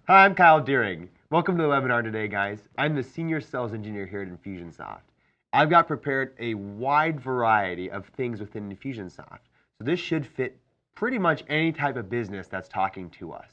Hi, I'm Kyle Deering. Welcome to the webinar today, guys. I'm the Senior Sales Engineer here at Infusionsoft. I've got prepared a wide variety of things within Infusionsoft. So this should fit pretty much any type of business that's talking to us,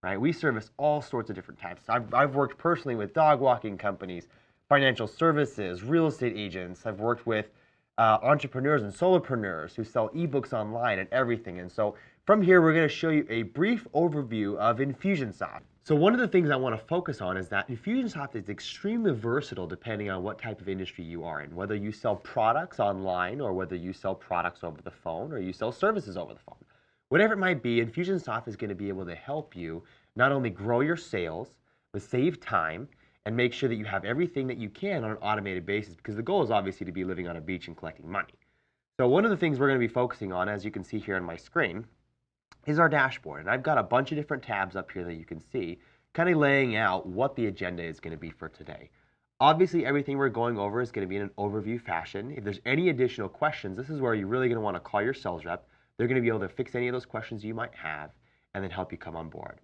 right? We service all sorts of different types. I've worked personally with dog walking companies, financial services, real estate agents. I've worked with entrepreneurs and solopreneurs who sell ebooks online and everything. And so from here, we're going to show you a brief overview of Infusionsoft. So one of the things I want to focus on is that Infusionsoft is extremely versatile depending on what type of industry you are in, whether you sell products online or whether you sell products over the phone or you sell services over the phone. Whatever it might be, Infusionsoft is going to be able to help you not only grow your sales, but save time and make sure that you have everything that you can on an automated basis, because the goal is obviously to be living on a beach and collecting money. So one of the things we're going to be focusing on, as you can see here on my screen, is our dashboard. And I've got a bunch of different tabs up here that you can see, kind of laying out what the agenda is going to be for today. Obviously, everything we're going over is going to be in an overview fashion. If there's any additional questions, this is where you're really going to want to call your sales rep. They're going to be able to fix any of those questions you might have and then help you come on board.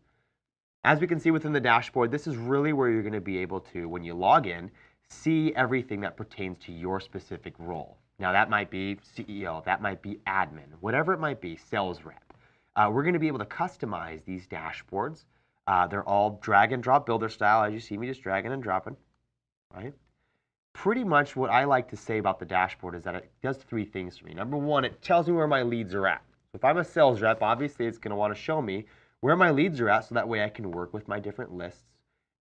As we can see within the dashboard, this is really where you're going to be able to, when you log in, see everything that pertains to your specific role. Now, that might be CEO, that might be admin, whatever it might be, sales rep. We're going to be able to customize these dashboards. They're all drag and drop builder style, as you see me just dragging and dropping, right? Pretty much what I like to say about the dashboard is that it does three things for me. Number one, it tells me where my leads are at. So if I'm a sales rep, obviously it's going to want to show me where my leads are at so that way I can work with my different lists.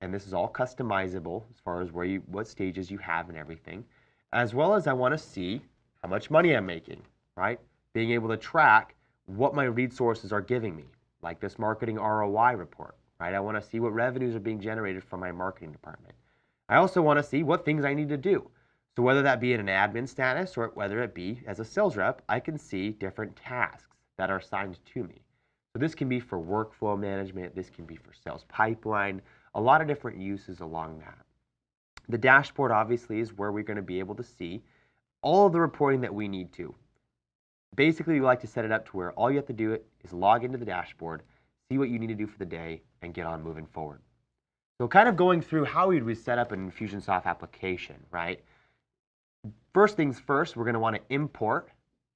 And this is all customizable as far as what stages you have and everything. As well as I want to see how much money I'm making, right? Being able to track what my lead sources are giving me, like this marketing ROI report, right? I want to see what revenues are being generated from my marketing department. I also want to see what things I need to do. So whether that be in an admin status or whether it be as a sales rep, I can see different tasks that are assigned to me. So this can be for workflow management, this can be for sales pipeline, a lot of different uses along that. The dashboard obviously is where we're going to be able to see all of the reporting that we need to. Basically, we like to set it up to where all you have to do is log into the dashboard, see what you need to do for the day, and get on moving forward. So kind of going through how we would set up an Infusionsoft application, right? First things first, we're going to want to import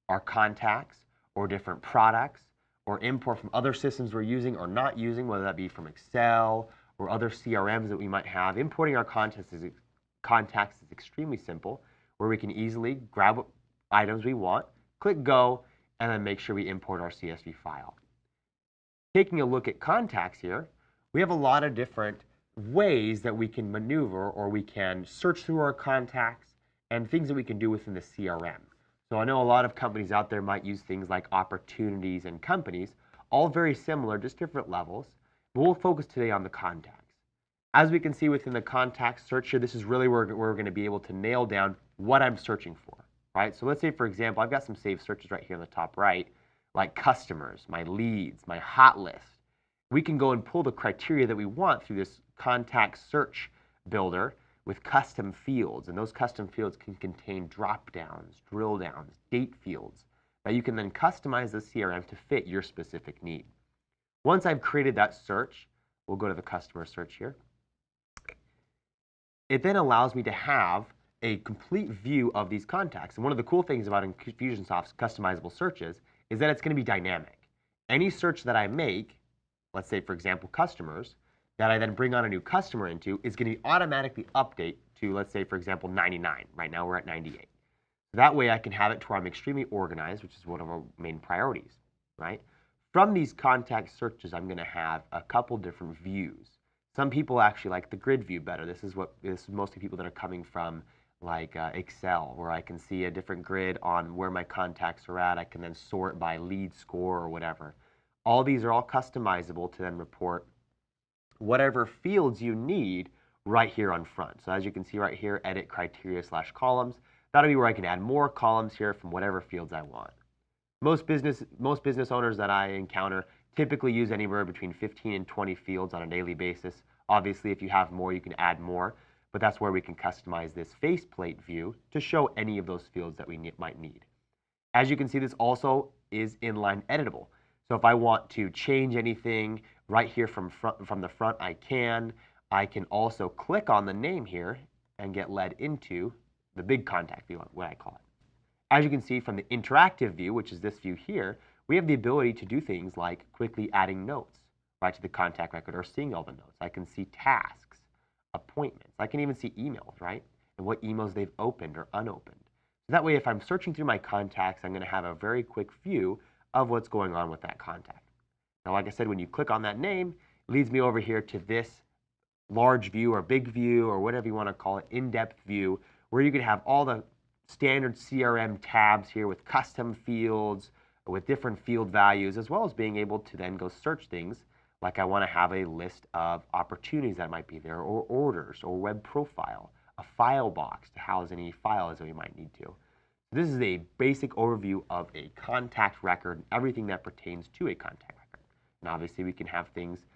our contacts or different products or import from other systems we're using or not using, whether that be from Excel or other CRMs that we might have. Importing our contacts is extremely simple, where we can easily grab items we want, click go, and then make sure we import our CSV file. Taking a look at contacts here, we have a lot of different ways that we can maneuver or we can search through our contacts and things that we can do within the CRM. So I know a lot of companies out there might use things like opportunities and companies, all very similar, just different levels. But we'll focus today on the contacts. As we can see within the contact search here, this is really where we're going to be able to nail down what I'm searching for. Right? So let's say, for example, I've got some saved searches right here in the top right, like customers, my leads, my hot list. We can go and pull the criteria that we want through this contact search builder with custom fields. And those custom fields can contain drop downs, drill downs, date fields that you can then customize the CRM to fit your specific need. Once I've created that search, we'll go to the customer search here. It then allows me to have a complete view of these contacts. And one of the cool things about Infusionsoft's customizable searches is that it's going to be dynamic. Any search that I make, let's say for example customers, that I then bring on a new customer into is going to automatically update to, let's say for example 99. Right now we're at 98. That way I can have it to where I'm extremely organized, which is one of our main priorities, right? From these contact searches, I'm going to have a couple different views. Some people actually like the grid view better. This is mostly people that are coming from like Excel, where I can see a different grid on where my contacts are at. I can then sort by lead score or whatever. All these are all customizable to then report whatever fields you need right here on front. So as you can see right here, edit criteria / columns. That'll be where I can add more columns here from whatever fields I want. Most business owners that I encounter typically use anywhere between 15 and 20 fields on a daily basis. Obviously, if you have more, you can add more. But that's where we can customize this faceplate view to show any of those fields that we might need. As you can see, this also is inline editable. So if I want to change anything right here from the front, I can also click on the name here and get led into the big contact view, what I call it. As you can see from the interactive view, which is this view here, we have the ability to do things like quickly adding notes right to the contact record or seeing all the notes. I can see tasks, appointments. I can even see emails, right? And what emails they've opened or unopened. So that way, if I'm searching through my contacts, I'm going to have a very quick view of what's going on with that contact. Now, like I said, when you click on that name, it leads me over here to this large view or big view or whatever you want to call it, in-depth view, where you can have all the standard CRM tabs here with custom fields, with different field values, as well as being able to then go search things like I want to have a list of opportunities that might be there, or orders, or web profile, a file box to house any files that we might need to. This is a basic overview of a contact record, everything that pertains to a contact record. And obviously we can have things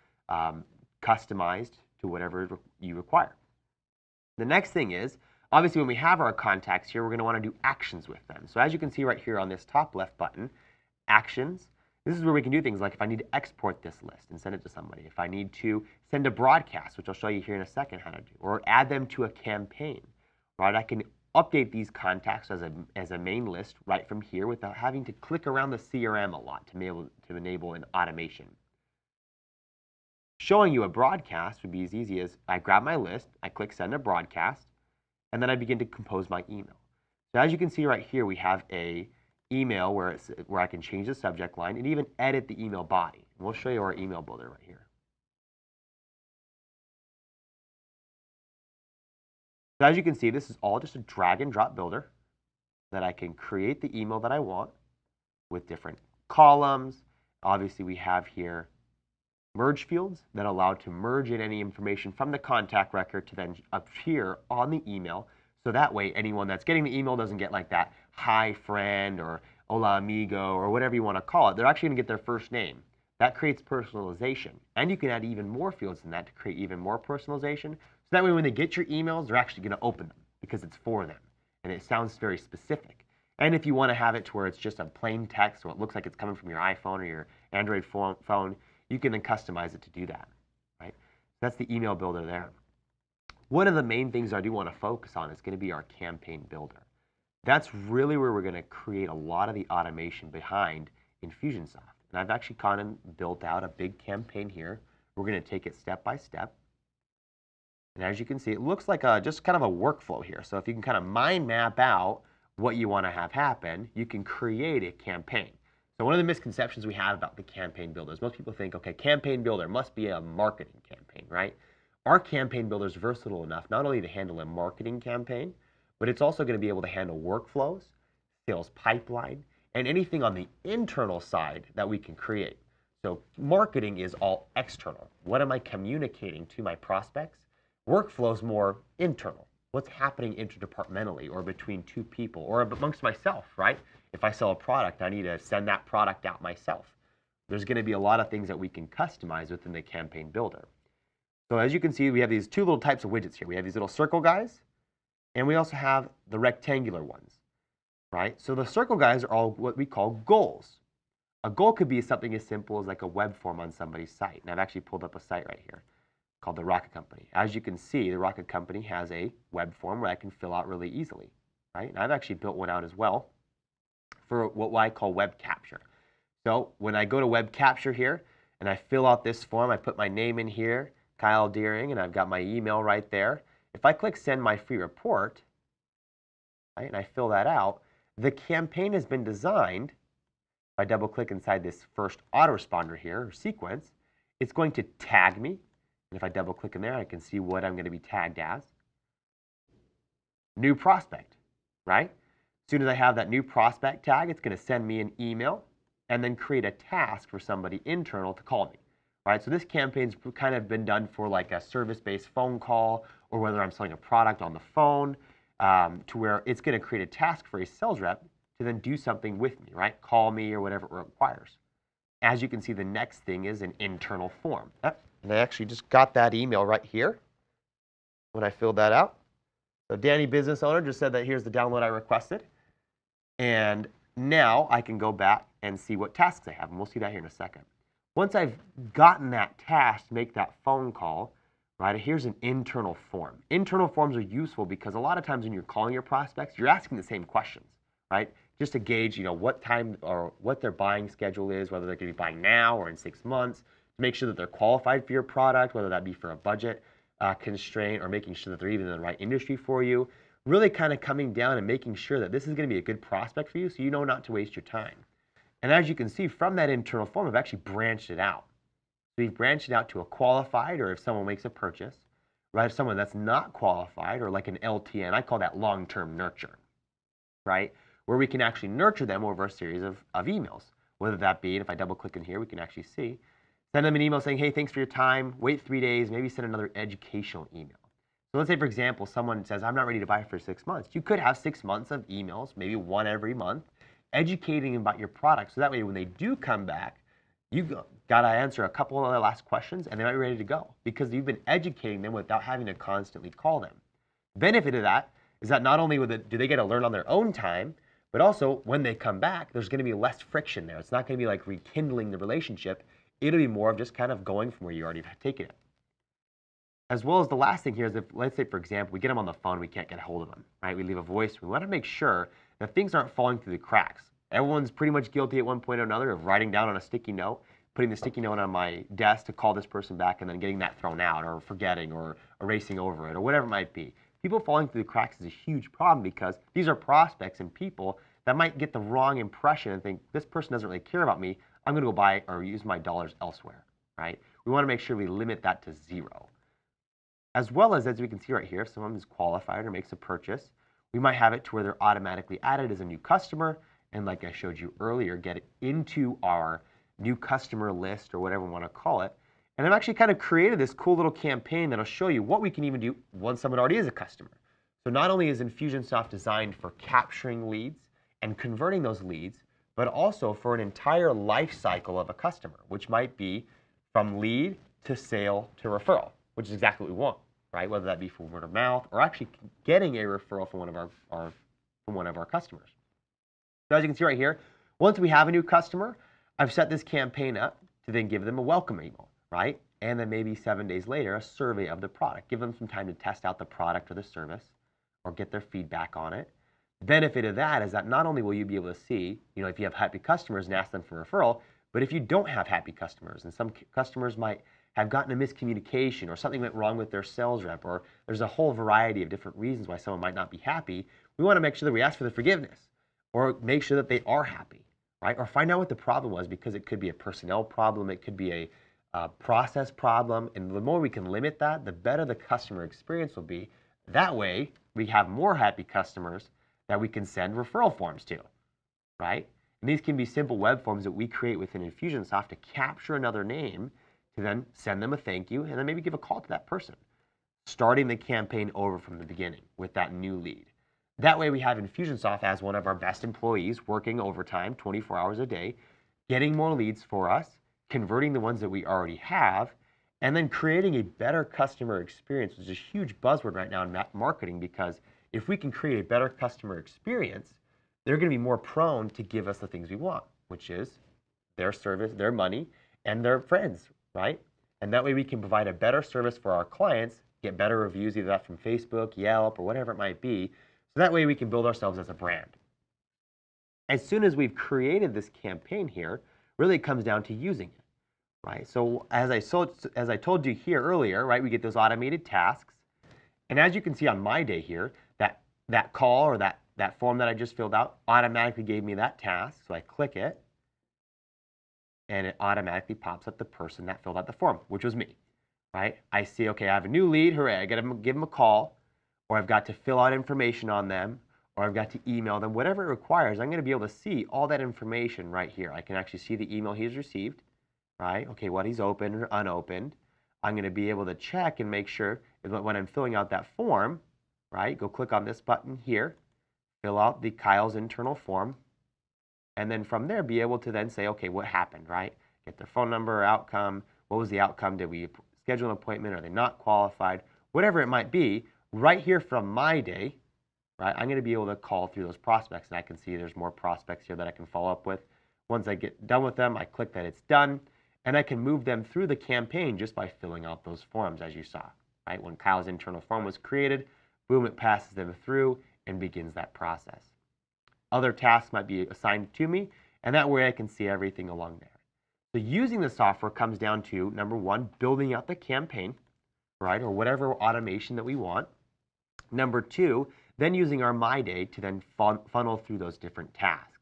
customized to whatever you require. The next thing is, obviously when we have our contacts here, we're going to want to do actions with them. So as you can see right here on this top left button, actions, this is where we can do things like if I need to export this list and send it to somebody, if I need to send a broadcast, which I'll show you here in a second how to do, or add them to a campaign, right? I can update these contacts as a main list right from here without having to click around the CRM a lot to be able to enable an automation. Showing you a broadcast would be as easy as I grab my list, I click send a broadcast, and then I begin to compose my email. So as you can see right here, we have a email where I can change the subject line and even edit the email body. And we'll show you our email builder right here. So as you can see, this is all just a drag and drop builder that I can create the email that I want with different columns. Obviously, we have here merge fields that allow to merge in any information from the contact record to then appear on the email. So that way, anyone that's getting the email doesn't get like that hi friend or hola amigo or whatever you want to call it. They're actually going to get their first name. That creates personalization. And you can add even more fields than that to create even more personalization. So that way when they get your emails, they're actually going to open them because it's for them. And it sounds very specific. And if you want to have it to where it's just a plain text, so it looks like it's coming from your iPhone or your Android phone, you can then customize it to do that, right? That's the email builder there. One of the main things I do want to focus on is going to be our campaign builder. That's really where we're going to create a lot of the automation behind Infusionsoft. And I've actually kind of built out a big campaign here. We're going to take it step by step. And as you can see, it looks like just kind of a workflow here. So if you can kind of mind map out what you want to have happen, you can create a campaign. So one of the misconceptions we have about the campaign builder is most people think, okay, campaign builder must be a marketing campaign, right? Our campaign builder is versatile enough not only to handle a marketing campaign, but it's also going to be able to handle workflows, sales pipeline, and anything on the internal side that we can create. So marketing is all external. What am I communicating to my prospects? Workflow is more internal. What's happening interdepartmentally or between two people or amongst myself, right? If I sell a product, I need to send that product out myself. There's going to be a lot of things that we can customize within the campaign builder. So as you can see, we have these two little types of widgets here. We have these little circle guys, and we also have the rectangular ones, right? So the circle guys are all what we call goals. A goal could be something as simple as like a web form on somebody's site. And I've actually pulled up a site right here called the Rocket Company. As you can see, the Rocket Company has a web form where I can fill out really easily, right? And I've actually built one out as well for what I call web capture. So when I go to web capture here and I fill out this form, I put my name in here, Kyle Deering, and I've got my email right there. If I click send my free report, right, and I fill that out, the campaign has been designed. If I double click inside this first autoresponder here, or sequence, it's going to tag me. And if I double click in there, I can see what I'm going to be tagged as. New prospect, right? As soon as I have that new prospect tag, it's going to send me an email and then create a task for somebody internal to call me, right? So this campaign's kind of been done for like a service-based phone call or whether I'm selling a product on the phone to where it's going to create a task for a sales rep to then do something with me, right? Call me or whatever it requires. As you can see, the next thing is an internal form. And I actually just got that email right here when I filled that out. So Danny, business owner, just said that here's the download I requested. And now I can go back and see what tasks I have. And we'll see that here in a second. Once I've gotten that task to make that phone call, right, here's an internal form. Internal forms are useful because a lot of times when you're calling your prospects, you're asking the same questions, right? Just to gauge, what time or what their buying schedule is, whether they're going to be buying now or in 6 months, to make sure that they're qualified for your product, whether that be for a budget constraint or making sure that they're even in the right industry for you. Really kind of coming down and making sure that this is going to be a good prospect for you so you know not to waste your time. And as you can see from that internal form, I've actually branched it out. So we've branched it out to a qualified, or if someone makes a purchase, right? If someone that's not qualified, or like an LTN, I call that long-term nurture, right? Where we can actually nurture them over a series of emails, whether that be, and if I double click in here, we can actually see, send them an email saying, hey, thanks for your time, wait 3 days, maybe send another educational email. So let's say, for example, someone says, I'm not ready to buy for 6 months. You could have 6 months of emails, maybe one every month, educating them about your product. So that way, when they do come back, you've got to answer a couple of other last questions, and they might be ready to go because you've been educating them without having to constantly call them. Benefit of that is that not only do they get to learn on their own time, but also when they come back, there's going to be less friction there. It's not going to be like rekindling the relationship. It'll be more of just kind of going from where you already have taken it. As well as the last thing here is if, let's say, for example, we get them on the phone, we can't get a hold of them, right? We leave a voice. We want to make sure that things aren't falling through the cracks. Everyone's pretty much guilty at one point or another of writing down on a sticky note, putting the sticky note on my desk to call this person back and then getting that thrown out or forgetting or erasing over it or whatever it might be. People falling through the cracks is a huge problem because these are prospects and people that might get the wrong impression and think this person doesn't really care about me. I'm going to go buy or use my dollars elsewhere, right? We want to make sure we limit that to 0. As well as we can see right here, if someone is qualified or makes a purchase, we might have it to where they're automatically added as a new customer. And like I showed you earlier, get it into our new customer list or whatever we want to call it. And I've actually kind of created this cool little campaign that'll show you what we can even do once someone already is a customer. So not only is Infusionsoft designed for capturing leads and converting those leads, but also for an entire life cycle of a customer, which might be from lead to sale to referral, which is exactly what we want, right? Whether that be from word of mouth or actually getting a referral from one of our customers. So as you can see right here, once we have a new customer, I've set this campaign up to then give them a welcome email, right? And then maybe 7 days later, a survey of the product. Give them some time to test out the product or the service or get their feedback on it. Benefit of that is that not only will you be able to see, if you have happy customers and ask them for referral, but if you don't have happy customers, and some customers might have gotten a miscommunication or something went wrong with their sales rep, or there's a whole variety of different reasons why someone might not be happy, we want to make sure that we ask for the forgiveness or make sure that they are happy, right? Or find out what the problem was because it could be a personnel problem, it could be a process problem, and the more we can limit that, the better the customer experience will be. That way, we have more happy customers that we can send referral forms to, right? And these can be simple web forms that we create within Infusionsoft to capture another name to then send them a thank you and then maybe give a call to that person, starting the campaign over from the beginning with that new lead. That way we have Infusionsoft as one of our best employees working overtime 24 hours a day, getting more leads for us, converting the ones that we already have, and then creating a better customer experience, which is a huge buzzword right now in marketing because if we can create a better customer experience, they're going to be more prone to give us the things we want, which is their service, their money, and their friends, right? And that way we can provide a better service for our clients, get better reviews, either that from Facebook, Yelp, or whatever it might be. So that way we can build ourselves as a brand. As soon as we've created this campaign here, really it comes down to using it, right? So as I told you here earlier, right, we get those automated tasks. And as you can see on my day here, that call or that form that I just filled out automatically gave me that task. So I click it, and it automatically pops up the person that filled out the form, which was me, right? I see, okay, I have a new lead, hooray, I got to give them a call, or I've got to fill out information on them, or I've got to email them, whatever it requires. I'm going to be able to see all that information right here. I can actually see the email he's received, right? Okay, what he's opened or unopened. I'm going to be able to check and make sure that when I'm filling out that form, right, go click on this button here, fill out the Kyle's internal form, and then from there be able to then say, okay, what happened, right? Get their phone number, outcome, what was the outcome, did we schedule an appointment, are they not qualified, whatever it might be, right here from my day, right, I'm going to be able to call through those prospects, and I can see there's more prospects here that I can follow up with. Once I get done with them, I click that it's done, and I can move them through the campaign just by filling out those forms, as you saw. Right? When Kyle's internal form was created, boom, it passes them through and begins that process. Other tasks might be assigned to me, and that way I can see everything along there. So using the software comes down to, number one, building out the campaign, right, or whatever automation that we want. Number two, then using our My Day to then funnel through those different tasks.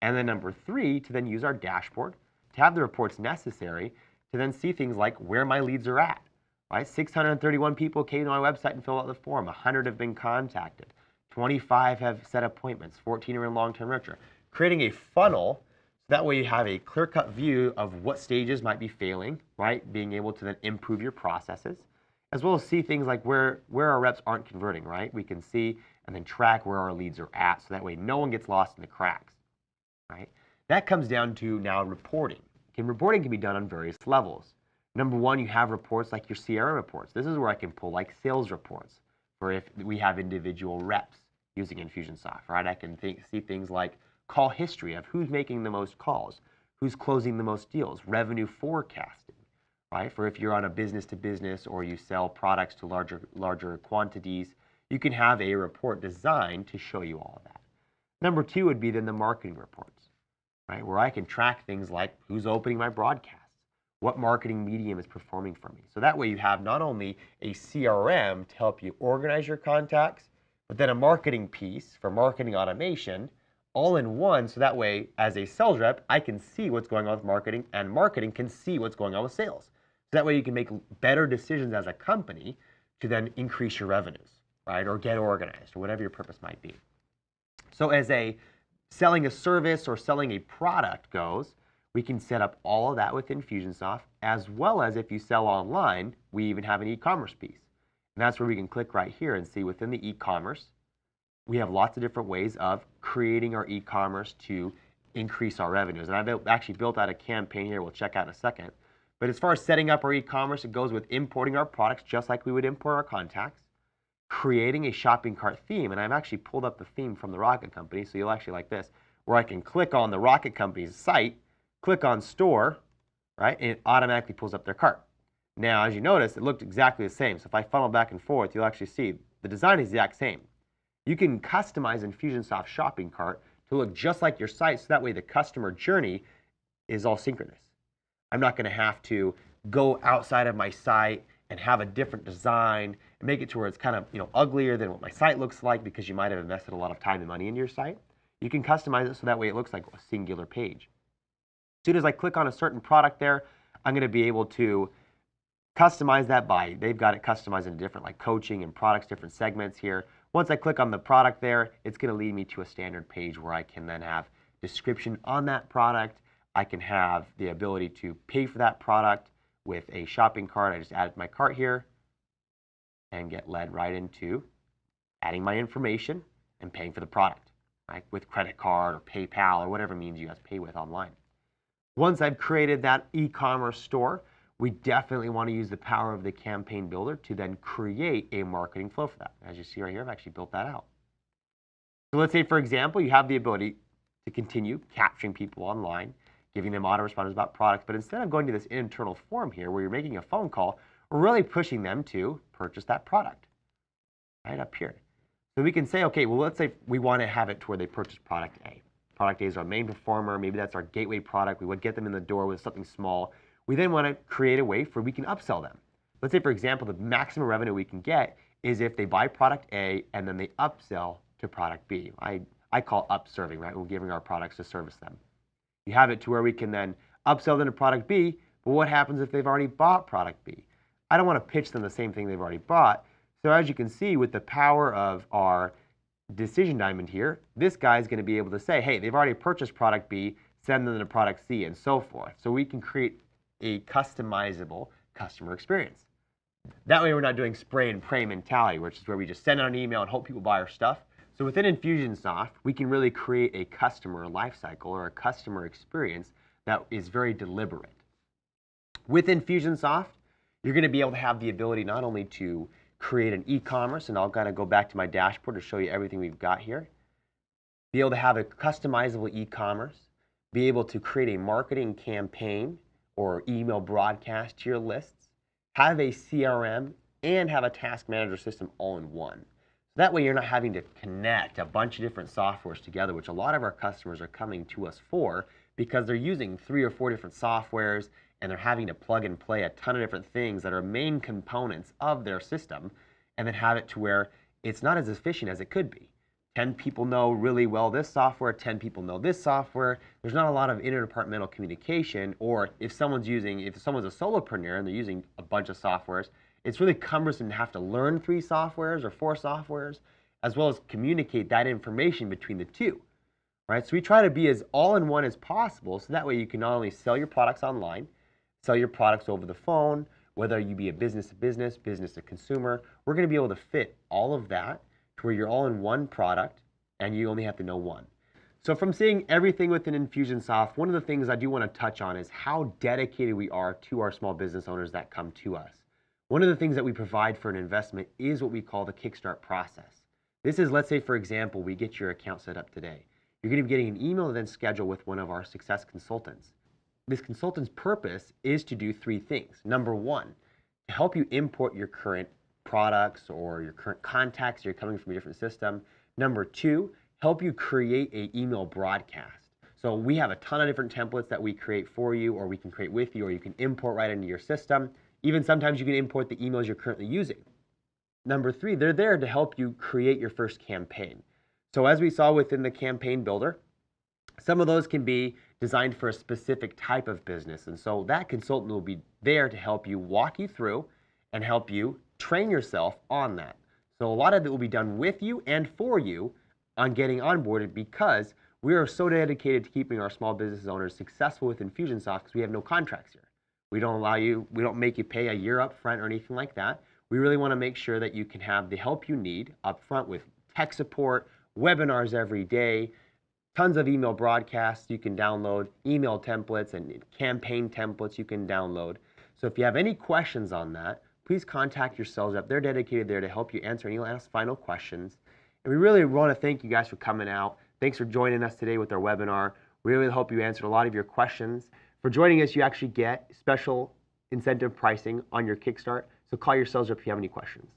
And then number three, to then use our dashboard to have the reports necessary to then see things like where my leads are at. Right? 631 people came to my website and filled out the form. 100 have been contacted. 25 have set appointments. 14 are in long-term nurture. Creating a funnel, so that way you have a clear-cut view of what stages might be failing, right? Being able to then improve your processes, as well as see things like where our reps aren't converting, right? We can see and then track where our leads are at, so that way no one gets lost in the cracks, right? That comes down to now reporting. Reporting can be done on various levels. Number one, you have reports like your CRM reports. This is where I can pull like sales reports for if we have individual reps using Infusionsoft, right? I can see things like call history of who's making the most calls, who's closing the most deals, revenue forecasting, right? For if you're on a business to business or you sell products to larger quantities, you can have a report designed to show you all of that. Number two would be then the marketing reports, right? Where I can track things like who's opening my broadcasts, what marketing medium is performing for me. So that way you have not only a CRM to help you organize your contacts, but then a marketing piece for marketing automation all in one. So that way, as a sales rep, I can see what's going on with marketing, and marketing can see what's going on with sales. So that way you can make better decisions as a company to then increase your revenues, right? Or get organized, or whatever your purpose might be. So as selling a service or selling a product goes, we can set up all of that with Infusionsoft, as well as if you sell online, we even have an e-commerce piece. And that's where we can click right here and see within the e-commerce, we have lots of different ways of creating our e-commerce to increase our revenues. And I've actually built out a campaign here we'll check out in a second. But as far as setting up our e-commerce, it goes with importing our products just like we would import our contacts, creating a shopping cart theme. And I've actually pulled up the theme from the Rocket Company, so you'll actually like this, where I can click on the Rocket Company's site, click on store, right, and it automatically pulls up their cart. Now, as you notice, it looked exactly the same. So if I funnel back and forth, you'll actually see the design is the exact same. You can customize Infusionsoft shopping cart to look just like your site, so that way the customer journey is all synchronous. I'm not going to have to go outside of my site and have a different design and make it to where it's kind of uglier than what my site looks like because you might have invested a lot of time and money into your site. You can customize it so that way it looks like a singular page. As soon as I click on a certain product there, I'm going to be able to customize that by, they've got it customized into different like coaching and products, different segments here. Once I click on the product there, it's going to lead me to a standard page where I can then have description on that product. I can have the ability to pay for that product with a shopping cart. I just added my cart here and get led right into adding my information and paying for the product, right? With credit card or PayPal or whatever means you guys pay with online. Once I've created that e-commerce store, we definitely want to use the power of the campaign builder to then create a marketing flow for that. As you see right here, I've actually built that out. So let's say, for example, you have the ability to continue capturing people online, giving them autoresponders about products, but instead of going to this internal form here where you're making a phone call, we're really pushing them to purchase that product right up here. So we can say, okay, well, let's say we want to have it to where they purchase product A. Product A is our main performer. Maybe that's our gateway product. We would get them in the door with something small. We then want to create a way for we can upsell them. Let's say, for example, the maximum revenue we can get is if they buy product A and then they upsell to product B. I call upserving, right? We're giving our products to service them. You have it to where we can then upsell them to product B, but what happens if they've already bought product B? I don't want to pitch them the same thing they've already bought. So as you can see, with the power of our decision diamond here, this guy is going to be able to say, hey, they've already purchased product B, send them to product C, and so forth. So we can create a customizable customer experience. That way we're not doing spray and pray mentality, which is where we just send out an email and hope people buy our stuff. So within Infusionsoft, we can really create a customer lifecycle or a customer experience that is very deliberate. With Infusionsoft, you're going to be able to have the ability not only to create an e-commerce, and I'll kind of go back to my dashboard to show you everything we've got here, be able to have a customizable e-commerce, be able to create a marketing campaign or email broadcast to your lists, have a CRM, and have a task manager system all in one. So that way you're not having to connect a bunch of different softwares together, which a lot of our customers are coming to us for because they're using 3 or 4 different softwares and they're having to plug and play a ton of different things that are main components of their system and then have it to where it's not as efficient as it could be. 10 people know really well this software, 10 people know this software. There's not a lot of interdepartmental communication, or if someone's a solopreneur and they're using a bunch of softwares, it's really cumbersome to have to learn 3 softwares or 4 softwares, as well as communicate that information between the two, right? So we try to be as all-in-one as possible, so that way you can not only sell your products online, sell your products over the phone, whether you be a business-to-business, business-to-consumer, we're going to be able to fit all of that to where you're all in one product and you only have to know one. So from seeing everything within Infusionsoft, one of the things I do want to touch on is how dedicated we are to our small business owners that come to us. One of the things that we provide for an investment is what we call the Kickstart process. This is, let's say, for example, we get your account set up today. You're going to be getting an email and then schedule with one of our success consultants. This consultant's purpose is to do 3 things. Number 1, to help you import your current products or your current contacts, you're coming from a different system. Number 2, help you create an email broadcast. So we have a ton of different templates that we create for you, or we can create with you, or you can import right into your system. Even sometimes you can import the emails you're currently using. Number 3, they're there to help you create your first campaign. So as we saw within the campaign builder, some of those can be designed for a specific type of business. And so that consultant will be there to help you, walk you through, and help you train yourself on that. So a lot of it will be done with you and for you on getting onboarded, because we are so dedicated to keeping our small business owners successful with Infusionsoft because we have no contracts here. We don't make you pay a year up front or anything like that. We really want to make sure that you can have the help you need up front with tech support, webinars every day, tons of email broadcasts you can download, email templates and campaign templates you can download. So if you have any questions on that, please contact your sales rep. They're dedicated there to help you answer any last final questions. And we really want to thank you guys for coming out. Thanks for joining us today with our webinar. We really hope you answered a lot of your questions. For joining us, you actually get special incentive pricing on your Kickstart. So call your sales rep if you have any questions.